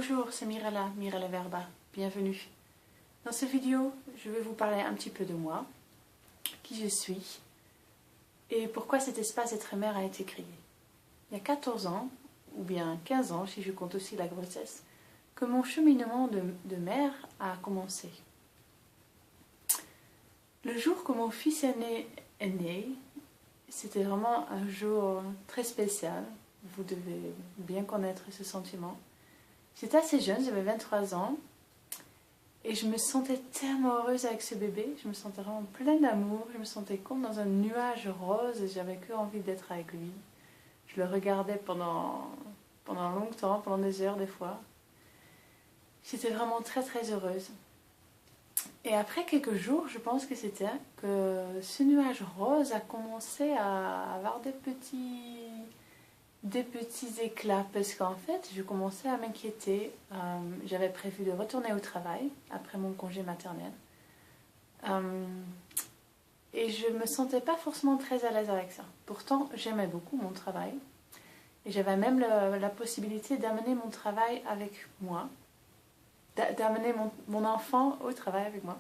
Bonjour, c'est Mirella Verba, bienvenue. Dans cette vidéo, je vais vous parler un petit peu de moi, qui je suis et pourquoi cet espace être mère a été créé. Il y a 14 ans, ou bien 15 ans si je compte aussi la grossesse, que mon cheminement de mère a commencé. Le jour que mon fils aîné est né, c'était vraiment un jour très spécial. Vous devez bien connaître ce sentiment. J'étais assez jeune, j'avais 23 ans. Et je me sentais tellement heureuse avec ce bébé. Je me sentais vraiment pleine d'amour. Je me sentais comme dans un nuage rose et j'avais que envie d'être avec lui. Je le regardais pendant longtemps, pendant des heures des fois. J'étais vraiment très très heureuse. Et après quelques jours, je pense que c'était que ce nuage rose a commencé à avoir des petits éclats parce qu'en fait je commençais à m'inquiéter. J'avais prévu de retourner au travail après mon congé maternel et je me sentais pas forcément très à l'aise avec ça. Pourtant j'aimais beaucoup mon travail et j'avais même la possibilité d'amener mon travail avec moi, d'amener mon enfant au travail avec moi,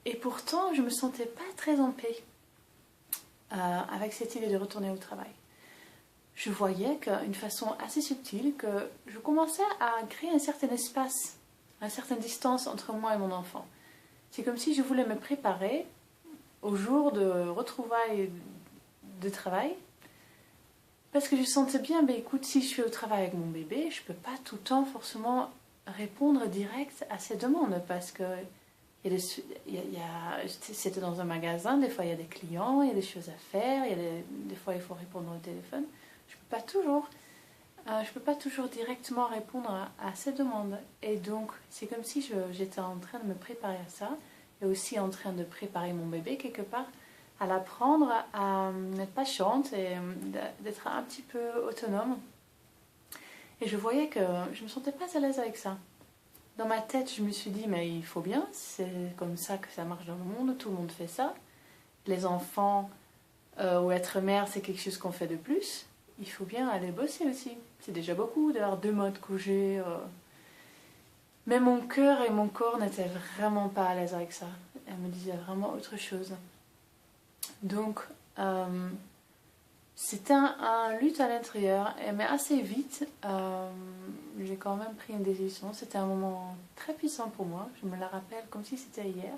et pourtant je me sentais pas très en paix avec cette idée de retourner au travail. Je voyais qu'une façon assez subtile que je commençais à créer un certain espace, une certaine distance entre moi et mon enfant. C'est comme si je voulais me préparer au jour de retrouvailles de travail, parce que je sentais bien, ben écoute, si je suis au travail avec mon bébé, je ne peux pas tout le temps forcément répondre direct à ses demandes, parce que c'était dans un magasin, des fois il y a des clients, il y a des choses à faire, des fois il faut répondre au téléphone. Je peux pas toujours directement répondre à ces demandes. Et donc c'est comme si j'étais en train de me préparer à ça, et aussi en train de préparer mon bébé quelque part, à l'apprendre à être patiente et d'être un petit peu autonome. Et je voyais que je ne me sentais pas à l'aise avec ça. Dans ma tête, je me suis dit, mais il faut bien, c'est comme ça que ça marche dans le monde, tout le monde fait ça. Les enfants ou être mère, c'est quelque chose qu'on fait de plus. Il faut bien aller bosser aussi. C'est déjà beaucoup d'avoir 2 mois de congé. Mais mon cœur et mon corps n'étaient vraiment pas à l'aise avec ça. Elle me disait vraiment autre chose. Donc, c'était un lutte à l'intérieur, mais assez vite, j'ai quand même pris une décision. C'était un moment très puissant pour moi, je me la rappelle comme si c'était hier.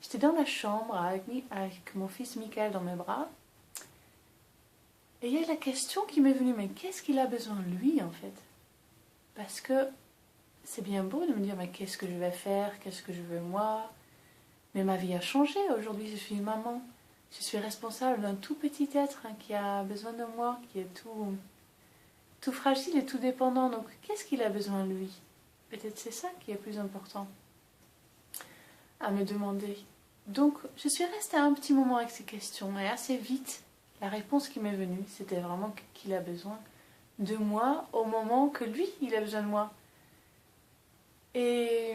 J'étais dans la chambre avec mon fils Michael dans mes bras. Et il y a la question qui m'est venue, mais qu'est-ce qu'il a besoin lui en fait? Parce que c'est bien beau de me dire, mais qu'est-ce que je vais faire? Qu'est-ce que je veux moi? Mais ma vie a changé, aujourd'hui je suis une maman. Je suis responsable d'un tout petit être qui a besoin de moi, qui est tout fragile et tout dépendant. Donc, qu'est-ce qu'il a besoin de lui? Peut-être c'est ça qui est plus important à me demander. Donc, je suis restée un petit moment avec ces questions et assez vite, la réponse qui m'est venue, c'était vraiment qu'il a besoin de moi au moment que lui, il a besoin de moi. Et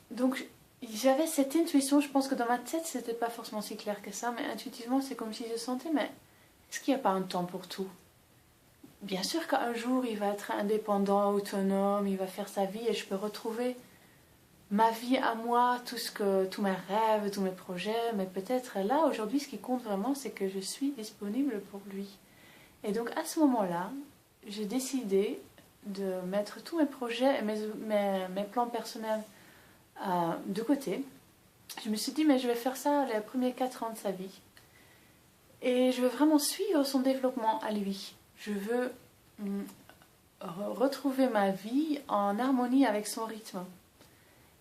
donc, j'avais cette intuition, je pense que dans ma tête, c'était pas forcément si clair que ça, mais intuitivement, c'est comme si je sentais, mais est-ce qu'il n'y a pas un temps pour tout? Bien sûr qu'un jour, il va être indépendant, autonome, il va faire sa vie et je peux retrouver ma vie à moi, tous mes rêves, tous mes projets, mais peut-être là, aujourd'hui, ce qui compte vraiment, c'est que je suis disponible pour lui. Et donc, à ce moment-là, j'ai décidé de mettre tous mes projets et mes plans personnels de côté. Je me suis dit, mais je vais faire ça les premiers 4 ans de sa vie. Et je veux vraiment suivre son développement à lui. Je veux retrouver ma vie en harmonie avec son rythme.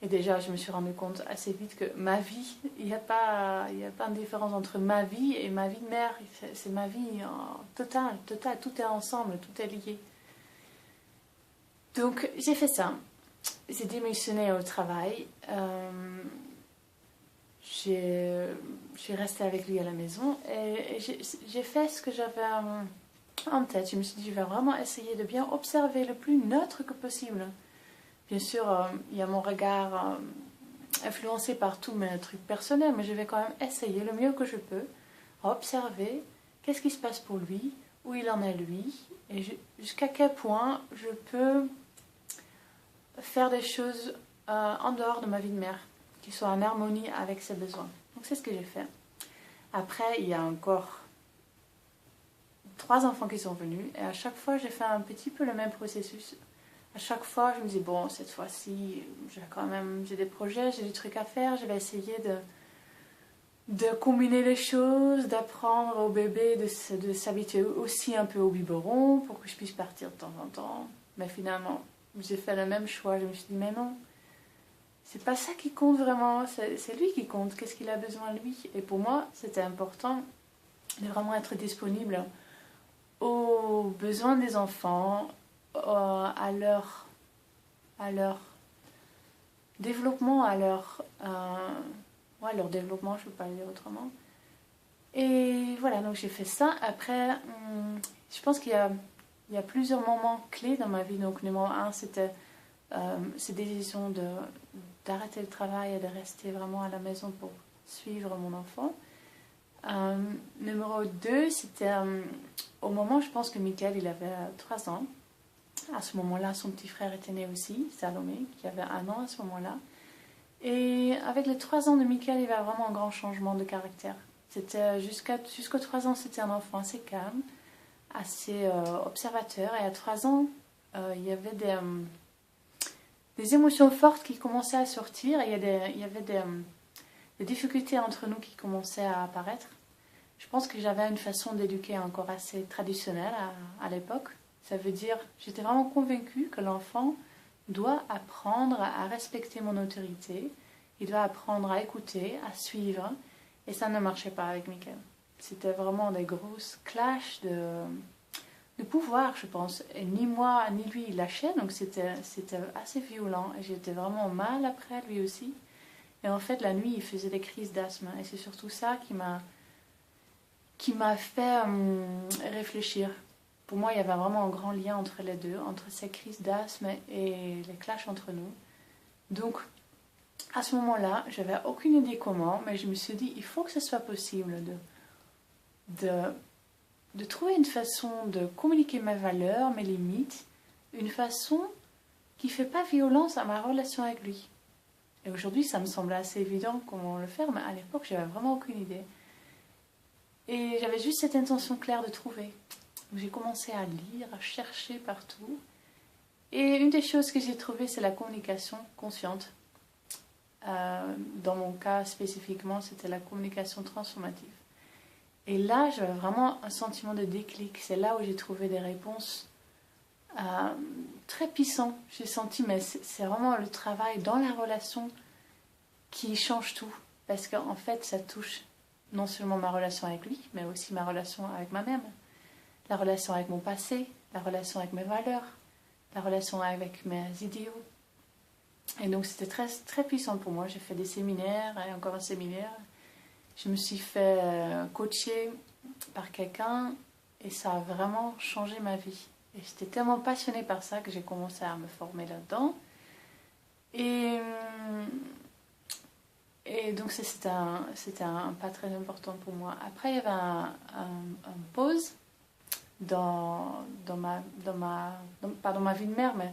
Et déjà, je me suis rendu compte assez vite que ma vie, il n'y a pas de différence entre ma vie et ma vie de mère. C'est ma vie totale, tout est ensemble, tout est lié. Donc, j'ai fait ça. J'ai démissionné au travail. J'ai resté avec lui à la maison et j'ai fait ce que j'avais en tête. Je me suis dit, je vais vraiment essayer de bien observer le plus neutre que possible. Bien sûr, il y a mon regard influencé par tous mes trucs personnels, mais je vais quand même essayer le mieux que je peux à observer qu'est-ce qui se passe pour lui, où il en est lui, et jusqu'à quel point je peux faire des choses en dehors de ma vie de mère, qui soient en harmonie avec ses besoins. Donc c'est ce que j'ai fait. Après, il y a encore 3 enfants qui sont venus, et à chaque fois, j'ai fait un petit peu le même processus. À chaque fois, je me dis, bon, cette fois-ci, j'ai des projets, j'ai des trucs à faire, je vais essayer de combiner les choses, d'apprendre au bébé de s'habituer aussi un peu au biberon pour que je puisse partir de temps en temps. Mais finalement, j'ai fait le même choix. Je me suis dit, mais non, c'est pas ça qui compte vraiment, c'est lui qui compte. Qu'est-ce qu'il a besoin lui? Et pour moi, c'était important de vraiment être disponible aux besoins des enfants, à leur développement, leur développement, je ne peux pas le dire autrement. Et voilà, donc j'ai fait ça. Après, je pense qu'il y a plusieurs moments clés dans ma vie. Donc, numéro 1, c'était cette décision d'arrêter le travail et de rester vraiment à la maison pour suivre mon enfant. Numéro 2, c'était au moment, je pense que Michael, il avait 3 ans. À ce moment-là, son petit frère était né aussi, Salomé, qui avait 1 an à ce moment-là. Et avec les 3 ans de Michael, il y avait vraiment un grand changement de caractère. C'était jusqu'aux 3 ans, c'était un enfant assez calme, assez observateur. Et à 3 ans, il y avait des émotions fortes qui commençaient à sortir. Et il y avait des difficultés entre nous qui commençaient à apparaître. Je pense que j'avais une façon d'éduquer encore assez traditionnelle à l'époque. Ça veut dire, j'étais vraiment convaincue que l'enfant doit apprendre à respecter mon autorité, il doit apprendre à écouter, à suivre, et ça ne marchait pas avec Michael. C'était vraiment des grosses clashs de pouvoir, je pense. Et ni moi, ni lui, il lâchait, donc c'était assez violent, et j'étais vraiment mal après, lui aussi. Et en fait, la nuit, il faisait des crises d'asthme, et c'est surtout ça qui m'a fait réfléchir. Pour moi, il y avait vraiment un grand lien entre les deux, entre ces crises d'asthme et les clashs entre nous. Donc, à ce moment-là, je n'avais aucune idée comment, mais je me suis dit, il faut que ce soit possible de trouver une façon de communiquer mes valeurs, mes limites, une façon qui ne fait pas violence à ma relation avec lui. Et aujourd'hui, ça me semble assez évident comment le faire, mais à l'époque, je n'avais vraiment aucune idée. Et j'avais juste cette intention claire de trouver. Donc j'ai commencé à lire, à chercher partout. Et une des choses que j'ai trouvées, c'est la communication consciente. Dans mon cas spécifiquement, c'était la communication transformative. Et là, j'avais vraiment un sentiment de déclic. C'est là où j'ai trouvé des réponses très puissantes. J'ai senti, mais c'est vraiment le travail dans la relation qui change tout. Parce qu'en fait, ça touche non seulement ma relation avec lui, mais aussi ma relation avec moi-même. La relation avec mon passé, la relation avec mes valeurs, la relation avec mes idéaux. Et donc c'était très, très puissant pour moi. J'ai fait des séminaires et encore un séminaire. Je me suis fait coacher par quelqu'un et ça a vraiment changé ma vie. Et j'étais tellement passionnée par ça que j'ai commencé à me former là-dedans. Et donc c'était un pas très important pour moi. Après il y avait un pause pas dans ma vie de mère, mais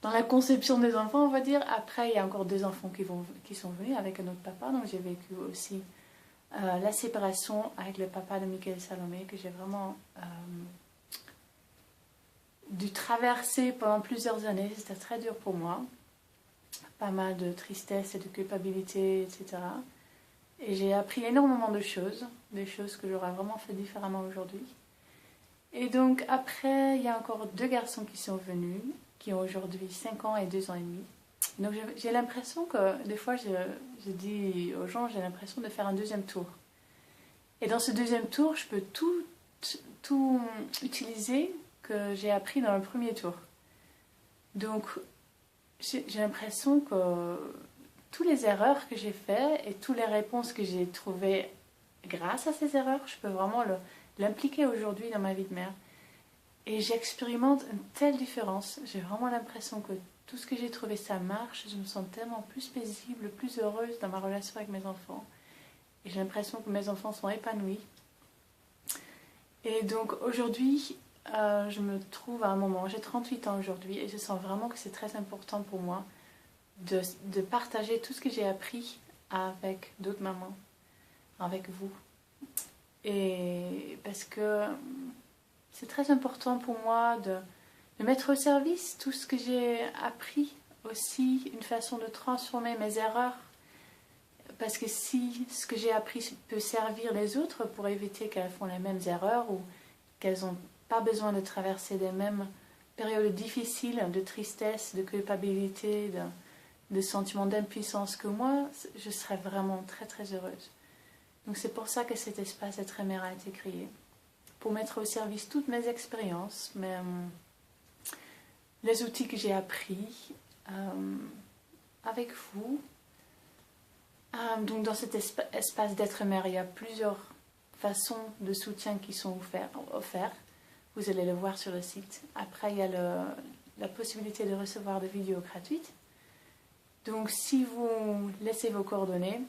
dans la conception des enfants, on va dire. Après, il y a encore 2 enfants qui sont venus avec un autre papa, donc j'ai vécu aussi la séparation avec le papa de Michael Salomé, que j'ai vraiment dû traverser pendant plusieurs années. C'était très dur pour moi. Pas mal de tristesse et de culpabilité, etc. Et j'ai appris énormément de choses, des choses que j'aurais vraiment fait différemment aujourd'hui. Et donc après, il y a encore 2 garçons qui sont venus, qui ont aujourd'hui 5 ans et 2 ans et demi. Donc j'ai l'impression que, des fois je dis aux gens, j'ai l'impression de faire un 2e tour. Et dans ce 2e tour, je peux tout utiliser que j'ai appris dans le 1er tour. Donc j'ai l'impression que toutes les erreurs que j'ai faites et toutes les réponses que j'ai trouvées grâce à ces erreurs, je peux vraiment l'impliquer aujourd'hui dans ma vie de mère. Et j'expérimente une telle différence. J'ai vraiment l'impression que tout ce que j'ai trouvé, ça marche. Je me sens tellement plus paisible, plus heureuse dans ma relation avec mes enfants. Et j'ai l'impression que mes enfants sont épanouis. Et donc aujourd'hui, je me trouve à un moment, j'ai 38 ans aujourd'hui et je sens vraiment que c'est très important pour moi de partager tout ce que j'ai appris avec d'autres mamans, avec vous. Et parce que c'est très important pour moi de mettre au service tout ce que j'ai appris, aussi une façon de transformer mes erreurs. Parce que si ce que j'ai appris peut servir les autres pour éviter qu'elles font les mêmes erreurs ou qu'elles n'ont pas besoin de traverser les mêmes périodes difficiles de tristesse, de culpabilité, de sentiments d'impuissance que moi, je serais vraiment très très heureuse. Donc c'est pour ça que cet espace Être mère a été créé. Pour mettre au service toutes mes expériences, les outils que j'ai appris avec vous. Donc dans cet espace d'être mère, il y a plusieurs façons de soutien qui sont offertes. Vous allez le voir sur le site. Après, il y a la possibilité de recevoir des vidéos gratuites. Donc si vous laissez vos coordonnées,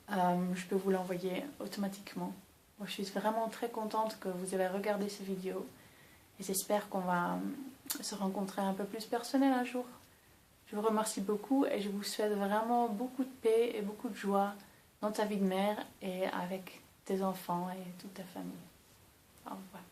je peux vous l'envoyer automatiquement. Moi, je suis vraiment très contente que vous avez regardé ces vidéos. Et j'espère qu'on va se rencontrer un peu plus personnel un jour. Je vous remercie beaucoup et je vous souhaite vraiment beaucoup de paix et beaucoup de joie dans ta vie de mère et avec tes enfants et toute ta famille. Au revoir.